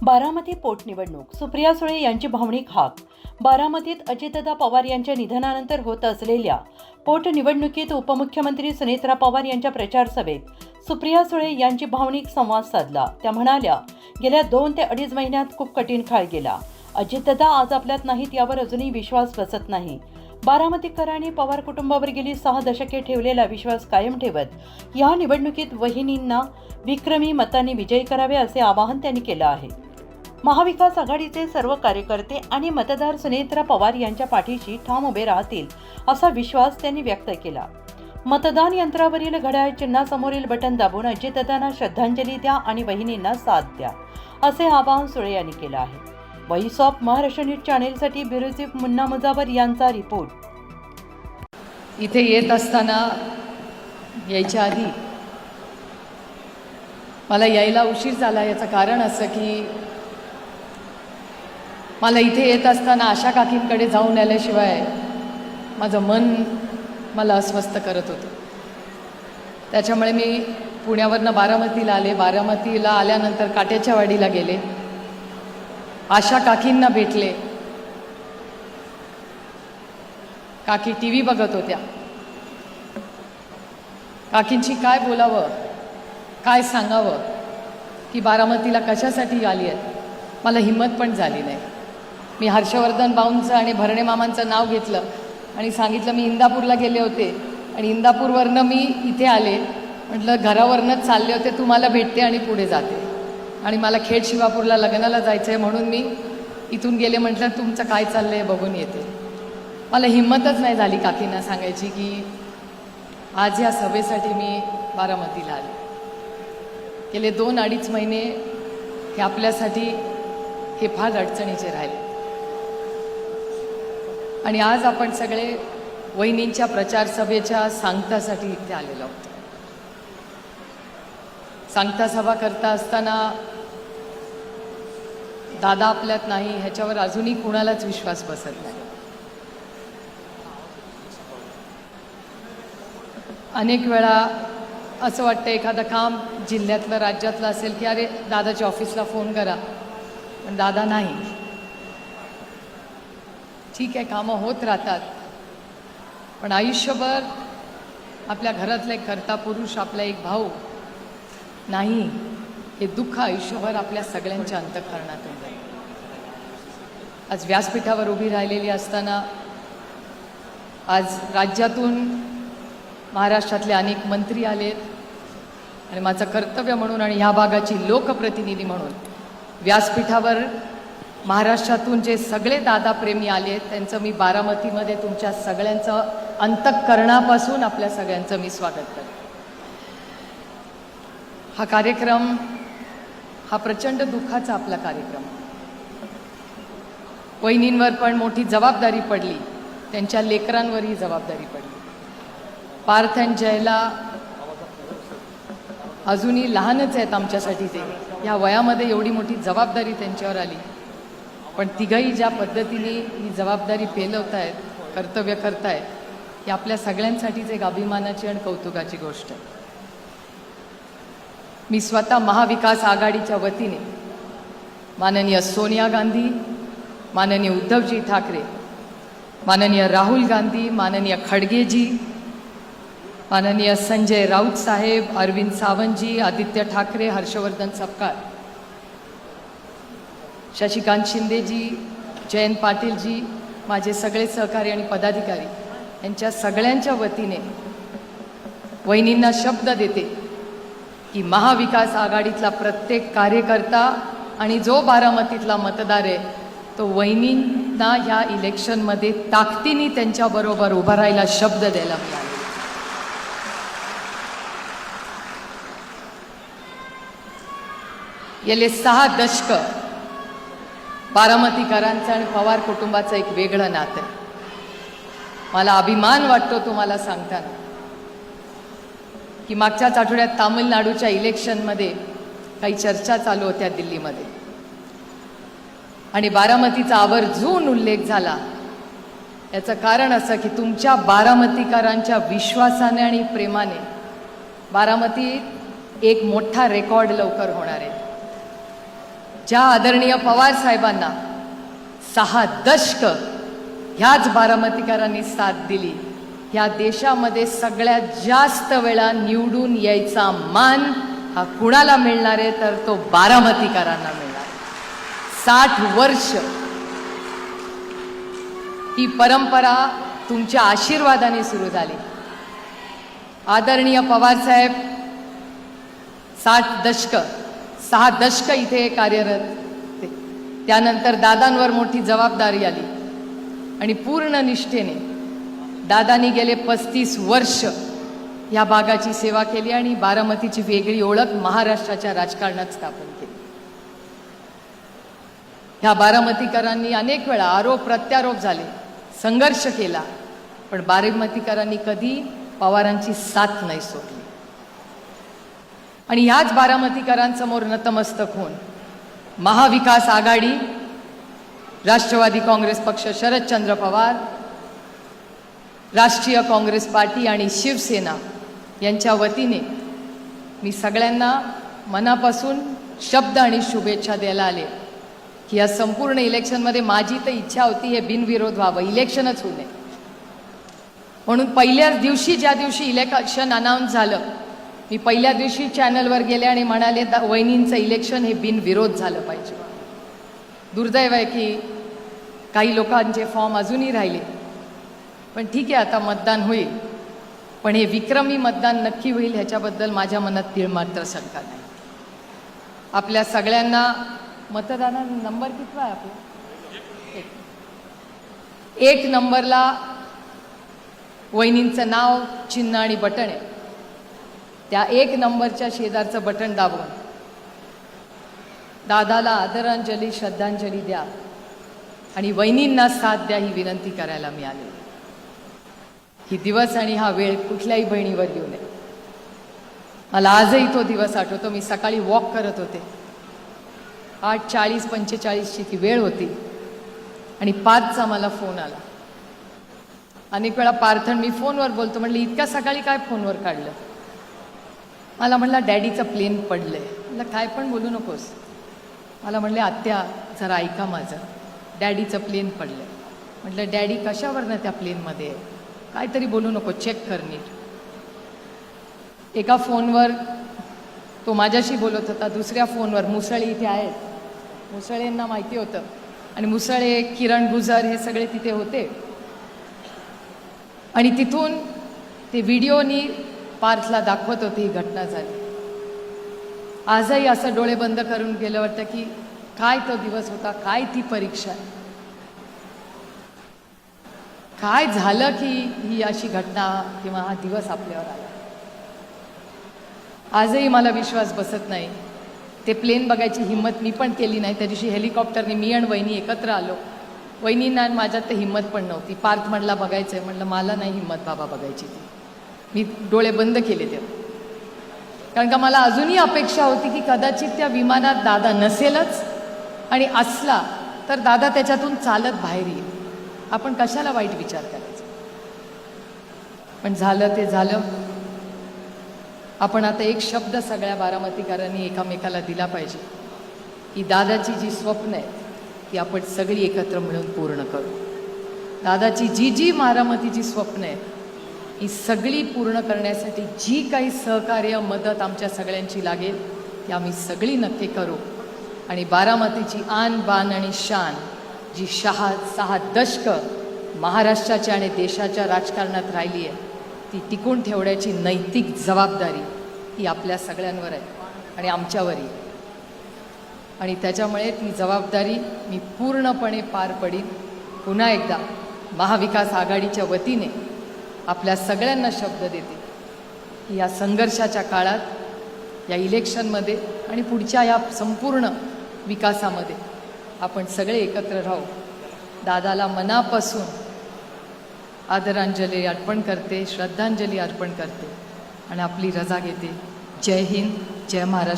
बारामती पोटनिवडणूक सुप्रिया सुळे यांची भावनिक हाक। बारामतीत अजितदादा पवार यांच्या निधनानंतर होत असलेल्या पोटनिवडणुकीत उपमुख्यमंत्री सुनेत्रा पवार यांच्या प्रचार सभेत सुप्रिया सुळे यांची भावनिक संवाद साधला। त्या म्हणाल्या, गेल्या 2 ते 2.5 महिन्यात खूप कठीण काळ गेला। अजितदादा आज आपल्यात नाहीत यावर अजूनही विश्वास बसत नाही। बारामतीकरांनी पवार कुटुंबावर गेली 6 दशके ठेवलेला विश्वास कायम ठेवत या निवडणुकीत वहिनींना विक्रमी मतांनी विजयी करावे असे आवाहन त्यांनी केलं आहे। महाविकास आघाडीचे सर्व कार्यकर्ते आणि मतदार सुनेत्रा पवार यांच्या पाठीशी ठाम उभे राहतील असा विश्वास त्यांनी व्यक्त केला। मतदान यंत्रावरील घड्याळ चिन्हासमोरील बटन दाबून अजितदादांना श्रद्धांजली द्या आणि वहिनींना साथ द्या असे आवाहन सुळे यांनी केलं आहे। व्हॉइस ऑफ महाराष्ट्र न्यूज चॅनेलसाठी ब्युरो चीफ मुन्ना मुजावर यांचा रिपोर्ट। इथे येत असताना यायच्या आधी मला यायला उशीर झाला। याचं कारण असं की मला इथे येत असताना आशा काकींकडे जाऊन आल्याशिवाय माझं मन मला अस्वस्थ करत होतं। त्याच्यामुळे मी पुण्यावरनं बारामतीला आले। बारामतीला आल्यानंतर काट्याच्या वाडीला गेले, आशा काकींना भेटले। काकी टीव्ही बघत होत्या। काकींची काय बोलावं, काय सांगावं की बारामतीला कशासाठी आली आहेत मला हिम्मत पण झाली नाही। मी हर्षवर्धन भाऊंचं आणि भरणे मामांचं नाव घेतलं आणि सांगितलं मी इंदापूरला गेले होते आणि इंदापूरवरनं मी इथे आले। म्हटलं घरावरनंच चालले होते, तुम्हाला भेटते आणि पुढे जाते आणि मला खेड शिवापूरला लग्नाला जायचं आहे म्हणून मी इथून गेले। म्हटलं तुमचं काय चाललं आहे बघून येते। मला हिम्मतच नाही झाली काकींना सांगायची की आज या सभेसाठी मी बारामतीला आले। गेले 2-2.5 महिने हे आपल्यासाठी हे फार अडचणीचे राहिले आणि आज आपण सगळे वहिनींच्या प्रचार सभेच्या सांगतासाठी इथे आलेलो आहोत। सांगता सभा करता असताना दादा आपल्यात नाही ह्याच्यावर अजूनही कुणालाच विश्वास बसत नाही। अनेक वेळा असं वाटतं एखादं काम जिल्ह्यातलं राज्यातलं असेल की अरे दादाच्या ऑफिसला फोन करा, पण दादा नाही। ठीक आहे, कामं होत राहतात, पण आयुष्यभर आपल्या घरातला एक कर्ता पुरुष, आपला एक भाऊ नाही, हे दुःख आयुष्यभर आपल्या सगळ्यांच्या अंतःकरणातून जाईल। आज व्यासपीठावर उभी राहिलेली असताना आज राज्यातून महाराष्ट्रातले अनेक मंत्री आलेत आणि माझं कर्तव्य म्हणून आणि ह्या भागाची लोकप्रतिनिधी म्हणून व्यासपीठावर महाराष्ट्रातून जे सगळे दादा प्रेमी आले त्यांचं मी बारामतीमध्ये तुमच्या सगळ्यांचं अंतःकरणापासून आपल्या सगळ्यांचं मी स्वागत करते। हा कार्यक्रम हा प्रचंड दुःखाचा आपला कार्यक्रम। वहिनींवर पण मोठी जबाबदारी पडली, त्यांच्या लेकरांवरही जबाबदारी पडली। पार्थ आणि जयला अजूनही लहानच आहेत आमच्यासाठी, ते या वयामध्ये एवढी मोठी जबाबदारी त्यांच्यावर आली, पण तिघही ज्या पद्धतीने ही जबाबदारी पेलवत आहेत, कर्तव्य करतायत, ही आपल्या सगळ्यांसाठीच एक अभिमानाची आणि कौतुकाची गोष्ट आहे। मी स्वतः महाविकास आघाडीच्या वतीने माननीय सोनिया गांधी, माननीय उद्धवजी ठाकरे, माननीय राहुल गांधी, माननीय खडगेजी, माननीय संजय राऊत साहेब, अरविंद सावंतजी, आदित्य ठाकरे, हर्षवर्धन सपकाळ, शशिकांत शिंदेजी, जयंत पाटीलजी, माझे सगळे सहकारी आणि पदाधिकारी यांच्या सगळ्यांच्या वतीने वहिनींना शब्द देते की महाविकास आघाडीतला प्रत्येक कार्यकर्ता आणि जो बारामतीतला मतदार आहे तो वहिनींना ह्या इलेक्शनमध्ये ताकदीने त्यांच्याबरोबर उभा राहायला शब्द द्यायला मिळाला। गेले 6 दशकं बारामतीकरांचं आणि पवार कुटुंबाचं एक वेगळं नातं आहे। मला अभिमान वाटतो तुम्हाला सांगताना की मागच्याच आठवड्यात तामिळनाडूच्या इलेक्शनमध्ये काही चर्चा चालू होत्या दिल्लीमध्ये आणि बारामतीचा आवर्जून उल्लेख झाला। याचं कारण असं की तुमच्या बारामतीकरांच्या विश्वासाने आणि प्रेमाने बारामतीत एक मोठा रेकॉर्ड लवकर होणार आहे। ज्या आदरणीय पवार साहेबांना 6 दशक ह्याच बारामतीकरांनी साथ दिली, ह्या देशामध्ये सगळ्यात जास्त वेळा निवडून यायचा मान हा कुणाला मिळणार आहे तर तो बारामतीकरांना मिळणार. 60 वर्ष ही परंपरा तुमच्या आशीर्वादाने सुरू झाली. आदरणीय पवार साहेब 6 दशक इथे कार्यरत ते. त्यानंतर दादांवर मोठी जबाबदारी आली आणि पूर्ण निष्ठेने दादांनी गेले 35 वर्ष या भागाची सेवा केली आणि बारामतीची वेगळी ओळख महाराष्ट्राच्या राजकारणात स्थापन केली. ह्या बारामतीकरांनी अनेक वेळा आरोप प्रत्यारोप झाले, संघर्ष केला, पण बारामतीकरांनी कधी पवारांची साथ नाही सोडली. आणि ह्याच बारामतीकरांसमोर नतमस्तक होऊन महाविकास आघाडी, राष्ट्रवादी काँग्रेस पक्ष, शरदचंद्र पवार, राष्ट्रीय काँग्रेस पार्टी आणि शिवसेना यांच्या वतीने मी सगळ्यांना मनापासून शब्द आणि शुभेच्छा द्यायला आले की या संपूर्ण इलेक्शनमध्ये माझी तर इच्छा होती हे बिनविरोध व्हावं, इलेक्शनच होऊ नये. म्हणून पहिल्याच दिवशी, ज्या दिवशी इलेक्शन अनाऊन्स झालं, मी पहिल्या दिवशी चॅनलवर गेले आणि म्हणाले वहिनींचं इलेक्शन हे बिनविरोध झालं पाहिजे. दुर्दैव आहे की काही लोकांचे फॉर्म अजूनही राहिले, पण ठीक आहे, आता मतदान होईल. पण हे विक्रमी मतदान नक्की होईल ह्याच्याबद्दल माझ्या मनात तीळ मात्र शंका नाही. आपल्या सगळ्यांना मतदानाचा नंबर किती आहे आपला? 1 नंबरला वहिनींचं नाव, चिन्ह आणि बटन आहे. त्या 1 नंबरच्या शेजारचं बटन दाबून दादाला आदरांजली, श्रद्धांजली द्या आणि वहिनींना साथ द्या ही विनंती करायला मी आले. ही दिवस आणि हा वेळ कुठल्याही बहिणीवर येऊ नये. मला आजही तो दिवस आठवतो. मी सकाळी वॉक करत होते, 8:40-45ची ती वेळ होती आणि 5चा मला फोन आला. अनेक वेळा पार्थन मी फोनवर बोलतो, म्हणलं इतक्या सकाळी काय फोनवर काढलं? मला म्हणला डॅडीचं प्लेन पडलंय. म्हणलं काय पण बोलू नकोस. मला म्हणले आत्या जरा ऐका माझं, डॅडीचं प्लेन पडलंय. म्हटलं डॅडी कशावरनं त्या प्लेनमध्ये आहे? काहीतरी बोलू नको, चेक कर नीट. एका फोनवर तो माझ्याशी बोलत होता, दुसऱ्या फोनवर मुसळे इथे आहेत, मुसळेंना माहिती होतं आणि मुसळे, किरण गुजर हे सगळे तिथे होते. आणि तिथून ते व्हिडिओनी पार्थला दाखवत होते ही घटना झाली. आजही असं डोळे बंद करून गेलं वाटतं की काय तो दिवस होता, काय ती परीक्षा, काय झालं की ही अशी घटना किंवा हा दिवस आपल्यावर आला. आजही मला विश्वास बसत नाही. ते प्लेन बघायची हिंमत मी पण केली नाही. त्या दिवशी हेलिकॉप्टरने मी आणि वहिनी एकत्र आलो. वहिनींना आणि माझ्यात तर हिंमत पण नव्हती. पार्थ म्हणला बघायचं आहे, म्हणलं मला नाही हिंमत बाबा बघायची ती. मी डोळे बंद केले तेव्हा, कारण का मला अजूनही अपेक्षा होती की कदाचित त्या विमानात दादा नसेलच आणि असला तर दादा त्याच्यातून चालत बाहेर येईल. आपण कशाला वाईट विचार करायचा. पण झालं ते झालं. आपण आता एक शब्द सगळ्या बारामतीकरांनी एकामेकाला दिला पाहिजे की दादाची जी स्वप्न आहेत ती आपण सगळी एकत्र मिळून पूर्ण करू. दादाची जी बारामतीची स्वप्न आहेत ही सगळी पूर्ण करण्यासाठी जी काही सहकार्य, मदत आमच्या सगळ्यांची लागेल ती आम्ही सगळी नक्की करू. आणि बारामतीची आन बान आणि शान जी 6 दशक महाराष्ट्राच्या आणि देशाच्या राजकारणात राहिली आहे ती टिकून ठेवण्याची नैतिक जबाबदारी ही आपल्या सगळ्यांवर आहे आणि आमच्यावरही. आणि त्याच्यामुळे ती जबाबदारी मी पूर्णपणे पार पडीन. पुन्हा एकदा महाविकास आघाडीच्या वतीने आपल्या सगळ्यांना शब्द देते की या संघर्षाच्या काळात, या इलेक्शनमध्ये आणि पुढच्या या संपूर्ण विकासामध्ये आपण सगळे एकत्र राहू. दादाला मनापासून आदरांजली अर्पण करते, श्रद्धांजली अर्पण करते आणि आपली रजा घेते. जय हिंद, जय महाराष्ट्र.